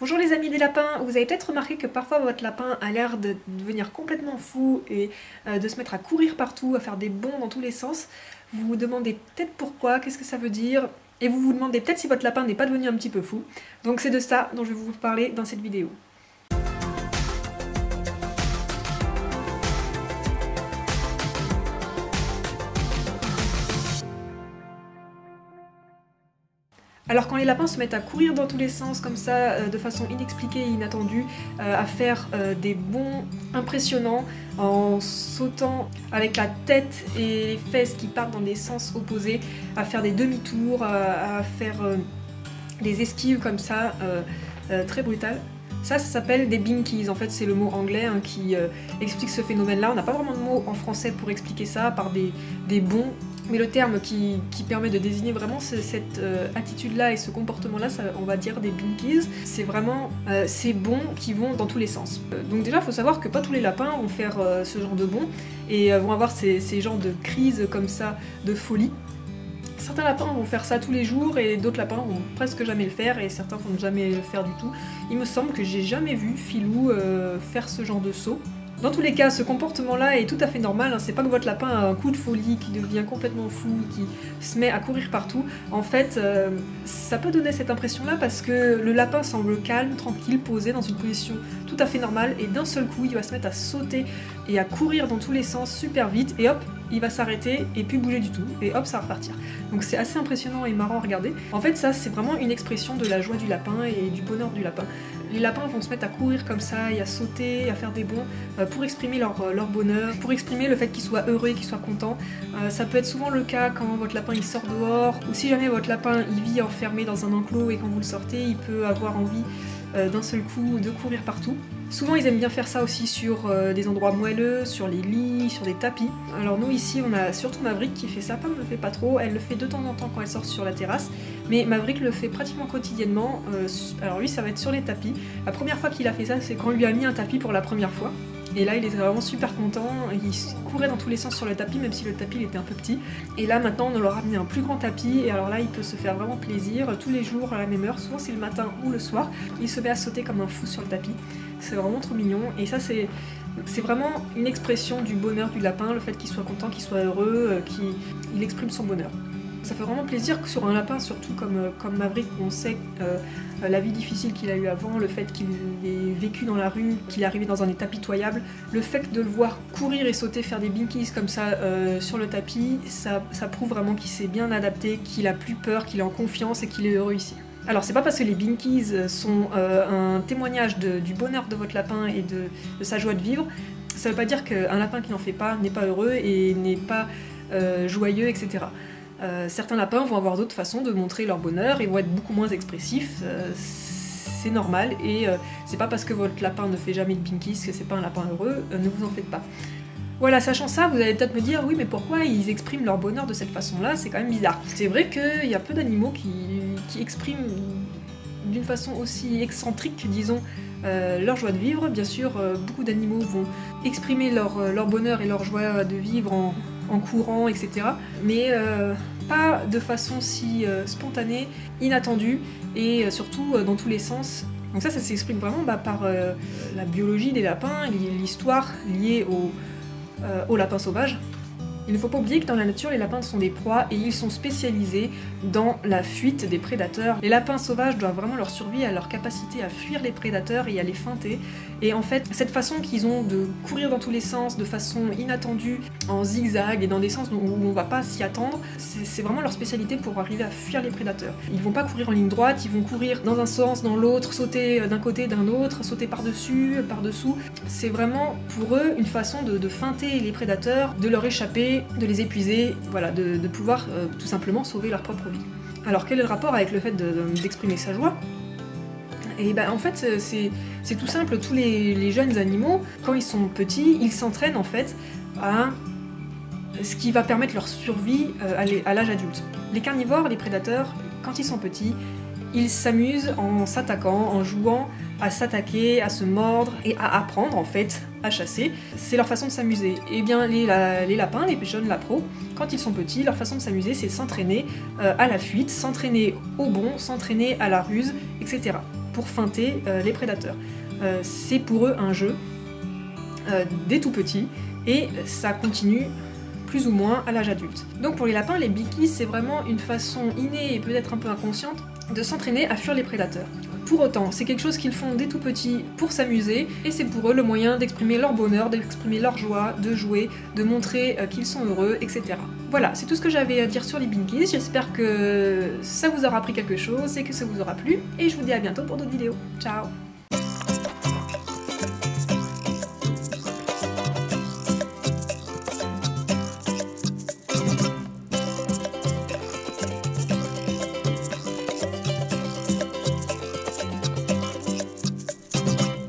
Bonjour les amis des lapins, vous avez peut-être remarqué que parfois votre lapin a l'air de devenir complètement fou et de se mettre à courir partout, à faire des bonds dans tous les sens. Vous vous demandez peut-être pourquoi, qu'est-ce que ça veut dire, et vous vous demandez peut-être si votre lapin n'est pas devenu un petit peu fou. Donc c'est de ça dont je vais vous parler dans cette vidéo. Alors quand les lapins se mettent à courir dans tous les sens comme ça, de façon inexpliquée et inattendue, à faire des bonds impressionnants, en sautant avec la tête et les fesses qui partent dans des sens opposés, à faire des demi-tours, à faire des esquives comme ça, très brutales. Ça s'appelle des binkies, en fait c'est le mot anglais qui explique ce phénomène-là. On n'a pas vraiment de mot en français pour expliquer ça, à part des bonds. Mais le terme qui permet de désigner vraiment cette attitude-là et ce comportement-là, on va dire des binkies, c'est vraiment ces bonds qui vont dans tous les sens. Donc déjà, il faut savoir que pas tous les lapins vont faire ce genre de bonds et vont avoir ces genres de crises comme ça, de folie. Certains lapins vont faire ça tous les jours et d'autres lapins vont presque jamais le faire et certains vont jamais le faire du tout. Il me semble que j'ai jamais vu Filou faire ce genre de saut. Dans tous les cas, ce comportement-là est tout à fait normal, hein. C'est pas que votre lapin a un coup de folie, qui devient complètement fou, qui se met à courir partout. En fait, ça peut donner cette impression-là parce que le lapin semble calme, tranquille, posé dans une position tout à fait normale et d'un seul coup, il va se mettre à sauter et à courir dans tous les sens super vite et hop, il va s'arrêter et puis bouger du tout et hop, ça va repartir. Donc c'est assez impressionnant et marrant à regarder. En fait, ça, c'est vraiment une expression de la joie du lapin et du bonheur du lapin. Les lapins vont se mettre à courir comme ça et à sauter, à faire des bonds pour exprimer leur bonheur, pour exprimer le fait qu'ils soient heureux et qu'ils soient contents. Ça peut être souvent le cas quand votre lapin il sort dehors, ou si jamais votre lapin il vit enfermé dans un enclos et quand vous le sortez, il peut avoir envie d'un seul coup de courir partout. Souvent ils aiment bien faire ça aussi sur des endroits moelleux, sur les lits, sur des tapis. Alors nous ici on a surtout Maverick qui fait ça, Pam le fait pas trop, elle le fait de temps en temps quand elle sort sur la terrasse, mais Maverick le fait pratiquement quotidiennement, alors lui ça va être sur les tapis. La première fois qu'il a fait ça c'est quand on lui a mis un tapis pour la première fois. Et là il était vraiment super content, il courait dans tous les sens sur le tapis même si le tapis il était un peu petit. Et là maintenant on leur a mis un plus grand tapis et alors là il peut se faire vraiment plaisir tous les jours à la même heure, souvent c'est le matin ou le soir. Il se met à sauter comme un fou sur le tapis, c'est vraiment trop mignon et ça c'est vraiment une expression du bonheur du lapin, le fait qu'il soit content, qu'il soit heureux, qu'il exprime son bonheur. Ça fait vraiment plaisir que sur un lapin, surtout comme Maverick, on sait la vie difficile qu'il a eue avant, le fait qu'il ait vécu dans la rue, qu'il est arrivé dans un état pitoyable, le fait de le voir courir et sauter, faire des binkies comme ça sur le tapis, ça prouve vraiment qu'il s'est bien adapté, qu'il a plus peur, qu'il est en confiance et qu'il est heureux ici. Alors c'est pas parce que les binkies sont un témoignage du bonheur de votre lapin et de sa joie de vivre, ça veut pas dire qu'un lapin qui n'en fait pas n'est pas heureux et n'est pas joyeux, etc. Certains lapins vont avoir d'autres façons de montrer leur bonheur et vont être beaucoup moins expressifs, c'est normal et c'est pas parce que votre lapin ne fait jamais de binkies que c'est pas un lapin heureux, ne vous en faites pas. Voilà, sachant ça, vous allez peut-être me dire oui mais pourquoi ils expriment leur bonheur de cette façon-là, c'est quand même bizarre. C'est vrai qu'il y a peu d'animaux qui expriment d'une façon aussi excentrique, disons, leur joie de vivre. Bien sûr, beaucoup d'animaux vont exprimer leur bonheur et leur joie de vivre en courant, etc. Mais pas de façon si spontanée, inattendue et surtout dans tous les sens. Donc ça s'exprime vraiment par la biologie des lapins, l'histoire liée aux lapins sauvages. Il ne faut pas oublier que dans la nature, les lapins sont des proies et ils sont spécialisés dans la fuite des prédateurs. Les lapins sauvages doivent vraiment leur survie à leur capacité à fuir les prédateurs et à les feinter. Et en fait, cette façon qu'ils ont de courir dans tous les sens, de façon inattendue, en zigzag et dans des sens où on va pas s'y attendre, c'est vraiment leur spécialité pour arriver à fuir les prédateurs. Ils vont pas courir en ligne droite, ils vont courir dans un sens, dans l'autre, sauter d'un côté, d'un autre, sauter par-dessus, par-dessous. C'est vraiment pour eux une façon de feinter les prédateurs, de leur échapper, de les épuiser, voilà, de pouvoir tout simplement sauver leur propre vie. Alors quel est le rapport avec le fait d'exprimer sa joie ? Et ben en fait c'est tout simple, tous les jeunes animaux, quand ils sont petits, ils s'entraînent en fait à ce qui va permettre leur survie à l'âge adulte. Les carnivores, les prédateurs, quand ils sont petits, ils s'amusent en s'attaquant, en jouant à s'attaquer, à se mordre et à apprendre en fait à chasser. C'est leur façon de s'amuser. Et bien les lapins, les jeunes lapros, quand ils sont petits, leur façon de s'amuser c'est s'entraîner à la fuite, s'entraîner au bond, s'entraîner à la ruse, etc. pour feinter les prédateurs. C'est pour eux un jeu dès tout petits et ça continue plus ou moins à l'âge adulte. Donc pour les lapins, les bikis, c'est vraiment une façon innée et peut-être un peu inconsciente de s'entraîner à fuir les prédateurs. Pour autant, c'est quelque chose qu'ils font dès tout petits pour s'amuser, et c'est pour eux le moyen d'exprimer leur bonheur, d'exprimer leur joie, de jouer, de montrer qu'ils sont heureux, etc. Voilà, c'est tout ce que j'avais à dire sur les binkies. J'espère que ça vous aura appris quelque chose et que ça vous aura plu, et je vous dis à bientôt pour d'autres vidéos. Ciao!